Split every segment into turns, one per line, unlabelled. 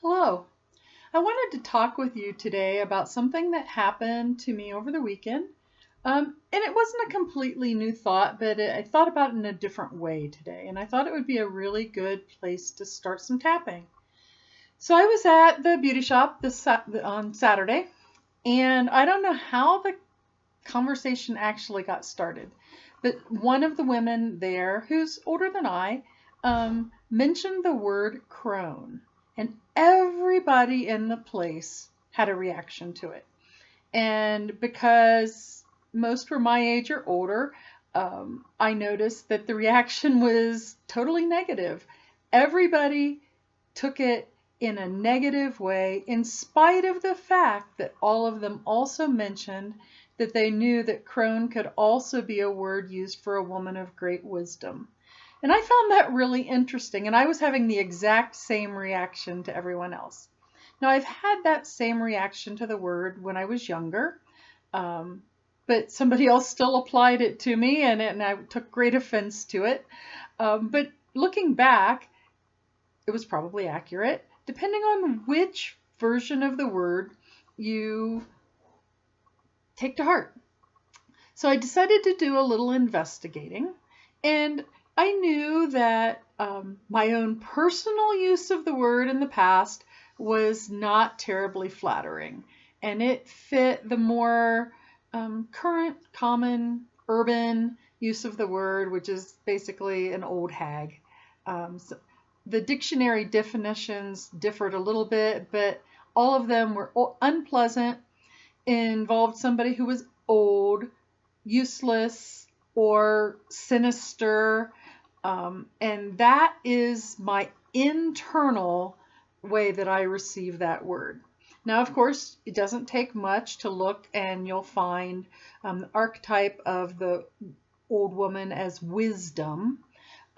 Hello. I wanted to talk with you today about something that happened to me over the weekend. And it wasn't a completely new thought, but I thought about it in a different way today. And I thought it would be a really good place to start some tapping. So I was at the beauty shop on Saturday, and I don't know how the conversation actually got started, but one of the women there, who's older than I, mentioned the word crone, and everybody in the place had a reaction to it. And because most were my age or older, I noticed that the reaction was totally negative. Everybody took it in a negative way, in spite of the fact that all of them also mentioned that they knew that crone could also be a word used for a woman of great wisdom. And I found that really interesting, and I was having the exact same reaction to everyone else. Now, I've had that same reaction to the word when I was younger, but somebody else still applied it to me, and I took great offense to it. But looking back, it was probably accurate, depending on which version of the word you take to heart. So I decided to do a little investigating, and I knew that my own personal use of the word in the past was not terribly flattering, and it fit the more current, common, urban use of the word, which is basically an old hag. So the dictionary definitions differed a little bit, but all of them were unpleasant, involved somebody who was old, useless, or sinister. And that is my internal way that I receive that word. Now, of course, it doesn't take much to look, and you'll find the archetype of the old woman as wisdom,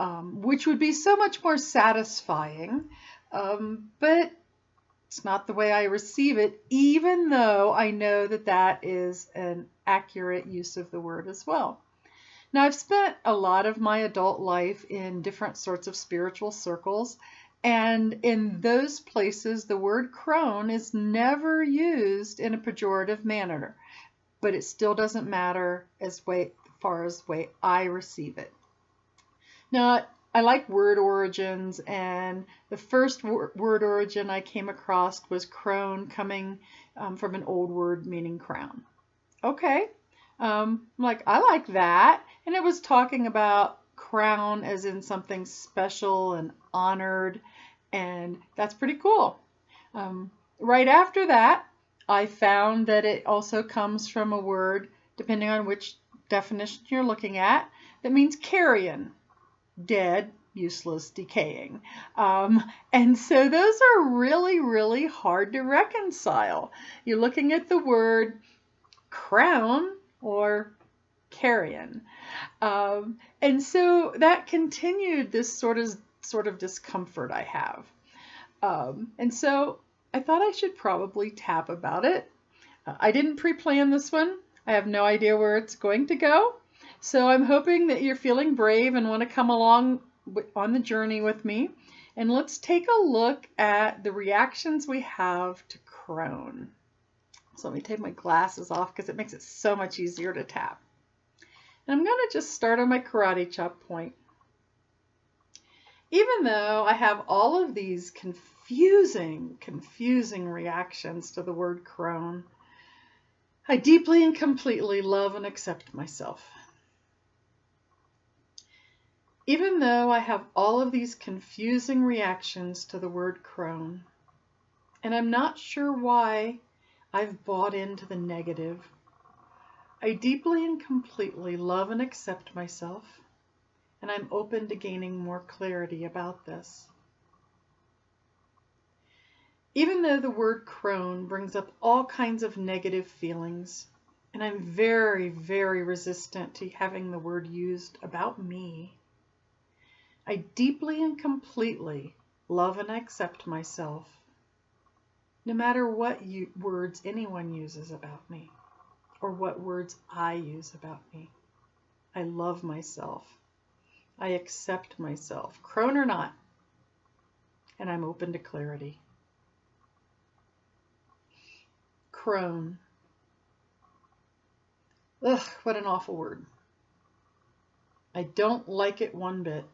which would be so much more satisfying, but it's not the way I receive it, even though I know that that is an accurate use of the word as well. Now, I've spent a lot of my adult life in different sorts of spiritual circles, and in those places, the word crone is never used in a pejorative manner, but it still doesn't matter as far as the way I receive it. Now, I like word origins, and the first word origin I came across was crone, coming from an old word meaning crown. Okay, I'm like, I like that. And it was talking about crown as in something special and honored, and that's pretty cool. Right after that, I found that it also comes from a word, depending on which definition you're looking at, that means carrion. Dead, useless, decaying. And so those are really, really hard to reconcile. You're looking at the word crown or carrion. And so that continued this sort of discomfort I have. And so I thought I should probably tap about it. I didn't pre-plan this one. I have no idea where it's going to go. So I'm hoping that you're feeling brave and want to come along on the journey with me. And let's take a look at the reactions we have to crone. So let me take my glasses off because it makes it so much easier to tap. And I'm going to just start on my karate chop point. Even though I have all of these confusing reactions to the word crone, I deeply and completely love and accept myself. Even though I have all of these confusing reactions to the word crone, and I'm not sure why I've bought into the negative, I deeply and completely love and accept myself, and I'm open to gaining more clarity about this. Even though the word crone brings up all kinds of negative feelings, and I'm very, very resistant to having the word used about me, I deeply and completely love and accept myself, no matter what words anyone uses about me, or what words I use about me. I love myself. I accept myself, crone or not, and I'm open to clarity. Crone. Ugh, what an awful word. I don't like it one bit,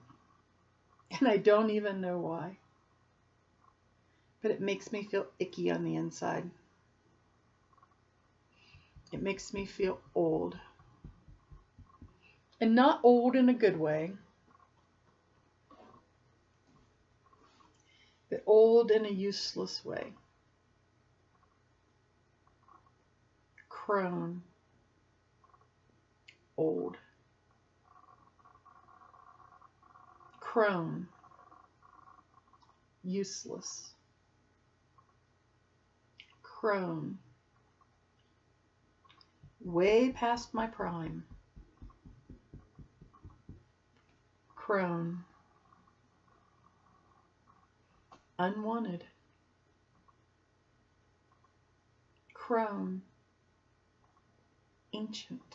and I don't even know why. But it makes me feel icky on the inside. It makes me feel old. And not old in a good way, but old in a useless way. Crone. Old. Crone. Useless. Crone. Way past my prime. Crone. Unwanted. Crone. Ancient.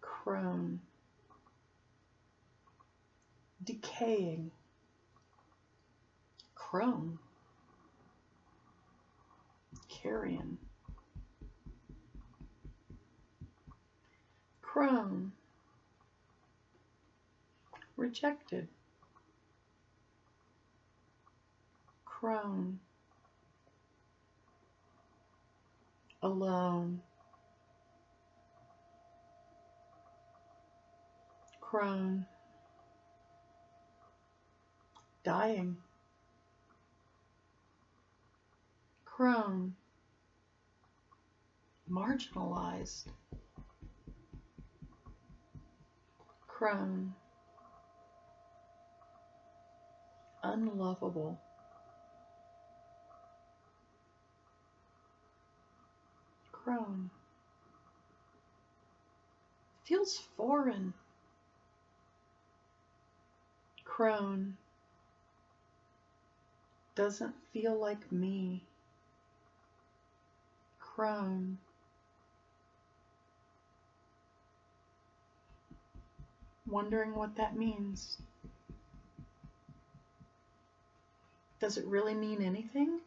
Crone. Decaying. Crone. Carrion. Crone. Rejected. Crone. Alone. Crone. Dying. Crone. Marginalized. Crone. Unlovable. Crone. Feels foreign. Crone. Doesn't feel like me. Crone. Wondering what that means. Does it really mean anything?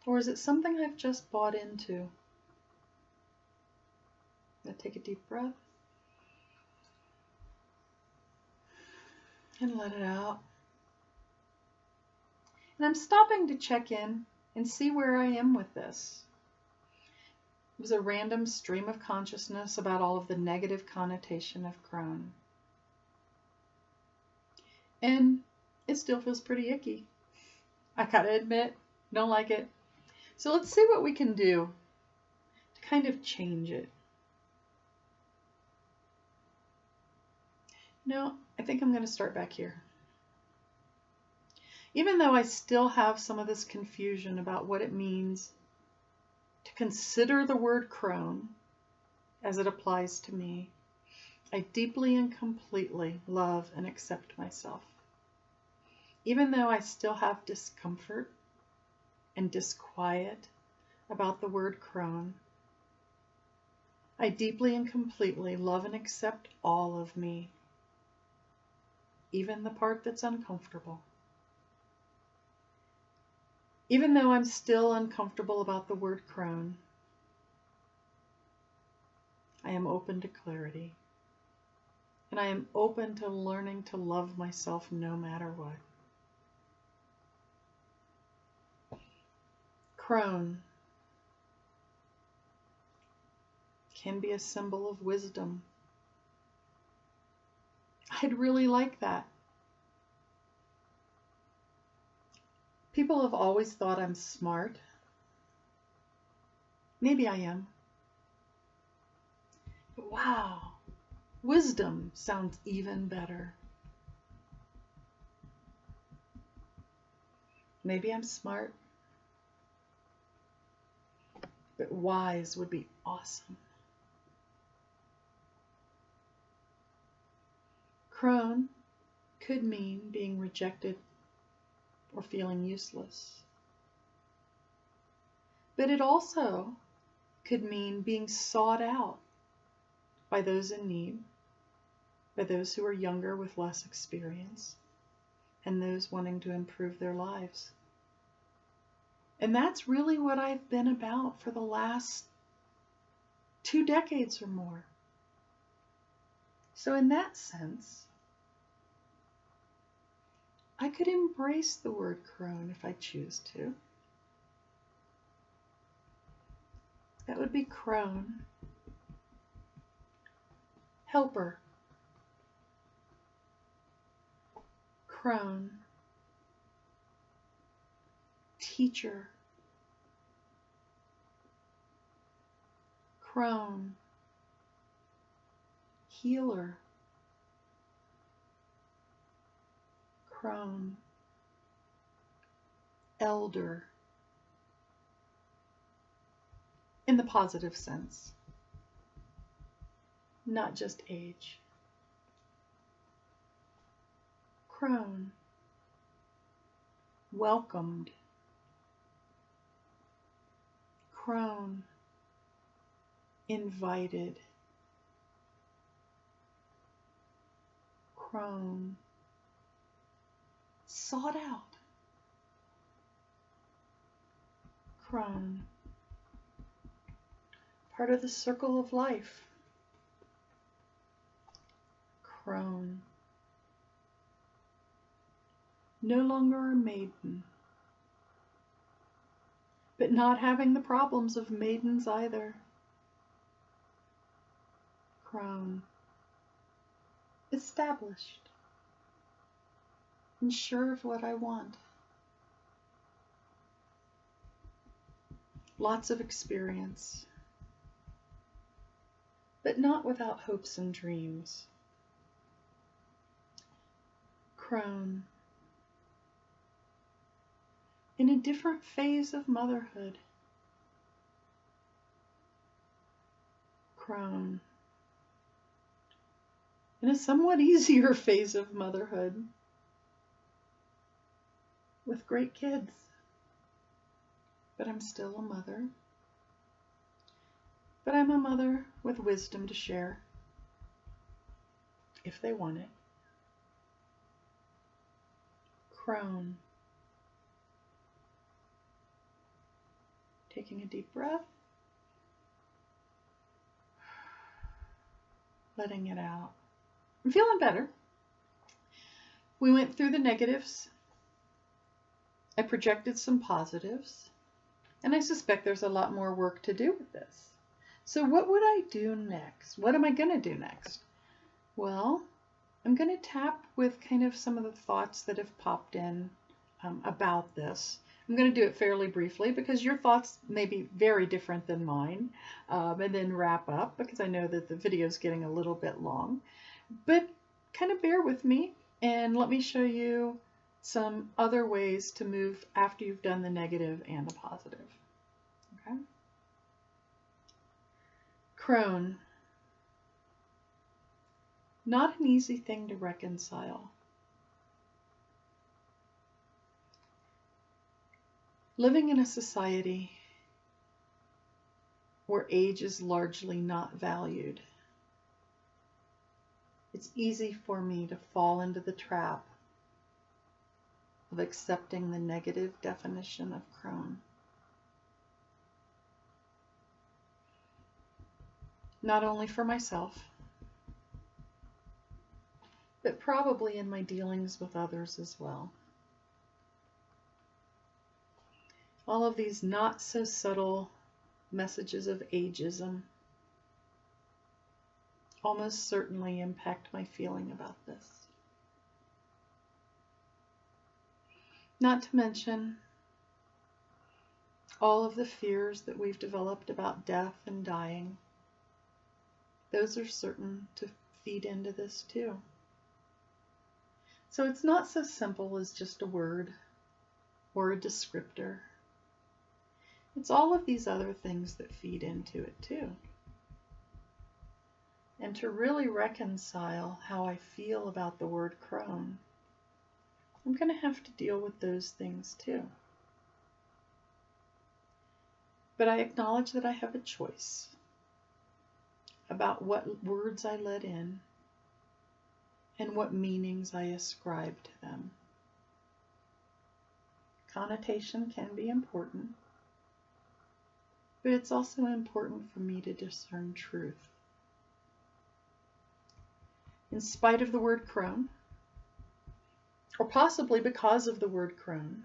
Or is it something I've just bought into? Now take a deep breath and let it out. And I'm stopping to check in and see where I am with this. It was a random stream of consciousness about all of the negative connotation of Crone. And it still feels pretty icky. I gotta admit, don't like it. So let's see what we can do to kind of change it. No, I think I'm going to start back here. Even though I still have some of this confusion about what it means to consider the word crone as it applies to me, I deeply and completely love and accept myself. Even though I still have discomfort and disquiet about the word crone, I deeply and completely love and accept all of me, even the part that's uncomfortable. Even though I'm still uncomfortable about the word crone, I am open to clarity, and I am open to learning to love myself no matter what. Crone can be a symbol of wisdom. I'd really like that. People have always thought I'm smart. Maybe I am. But wow, wisdom sounds even better. Maybe I'm smart, but wise would be awesome. Crone could mean being rejected or feeling useless. But it also could mean being sought out by those in need, by those who are younger with less experience, and those wanting to improve their lives. And that's really what I've been about for the last 2 decades or more. So in that sense, I could embrace the word crone if I choose to. That would be crone, helper, crone, teacher, crone, healer, crone, elder, in the positive sense, not just age. Crone, welcomed. Crone, invited. Crone, sought out. Crone, part of the circle of life. Crone, no longer a maiden, but not having the problems of maidens either. Crone, established and sure of what I want. Lots of experience, but not without hopes and dreams. Crone, in a different phase of motherhood. Crone, in a somewhat easier phase of motherhood, with great kids. But I'm still a mother. But I'm a mother with wisdom to share, if they want it. Crone, taking a deep breath, letting it out. I'm feeling better. We went through the negatives. I projected some positives, and I suspect there's a lot more work to do with this. So what would I do next? What am I going to do next? Well, I'm going to tap with kind of some of the thoughts that have popped in about this. I'm going to do it fairly briefly because your thoughts may be very different than mine, and then wrap up because I know that the video is getting a little bit long. But kind of bear with me and let me show you some other ways to move after you've done the negative and the positive. Okay? Crone. Not an easy thing to reconcile. Living in a society where age is largely not valued, it's easy for me to fall into the trap of accepting the negative definition of crone. Not only for myself, but probably in my dealings with others as well. All of these not so subtle messages of ageism almost certainly impact my feeling about this. Not to mention all of the fears that we've developed about death and dying. Those are certain to feed into this too. So it's not so simple as just a word or a descriptor. It's all of these other things that feed into it too. And to really reconcile how I feel about the word crone, I'm going to have to deal with those things too. But I acknowledge that I have a choice about what words I let in and what meanings I ascribe to them. connotation can be important, but it's also important for me to discern truth. In spite of the word crone, or possibly because of the word crone,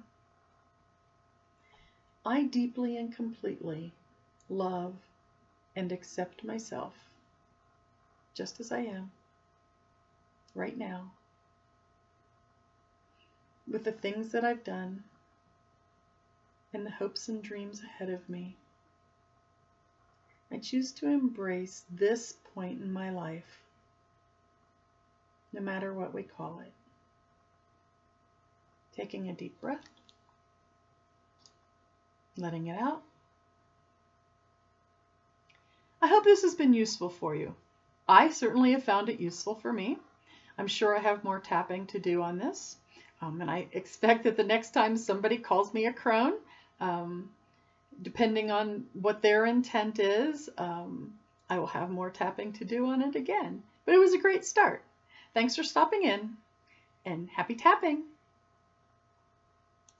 I deeply and completely love and accept myself just as I am right now, with the things that I've done and the hopes and dreams ahead of me. I choose to embrace this point in my life, no matter what we call it. Taking a deep breath, letting it out. I hope this has been useful for you. I certainly have found it useful for me. I'm sure I have more tapping to do on this. And I expect that the next time somebody calls me a crone, depending on what their intent is, I will have more tapping to do on it again. But it was a great start. Thanks for stopping in, and happy tapping!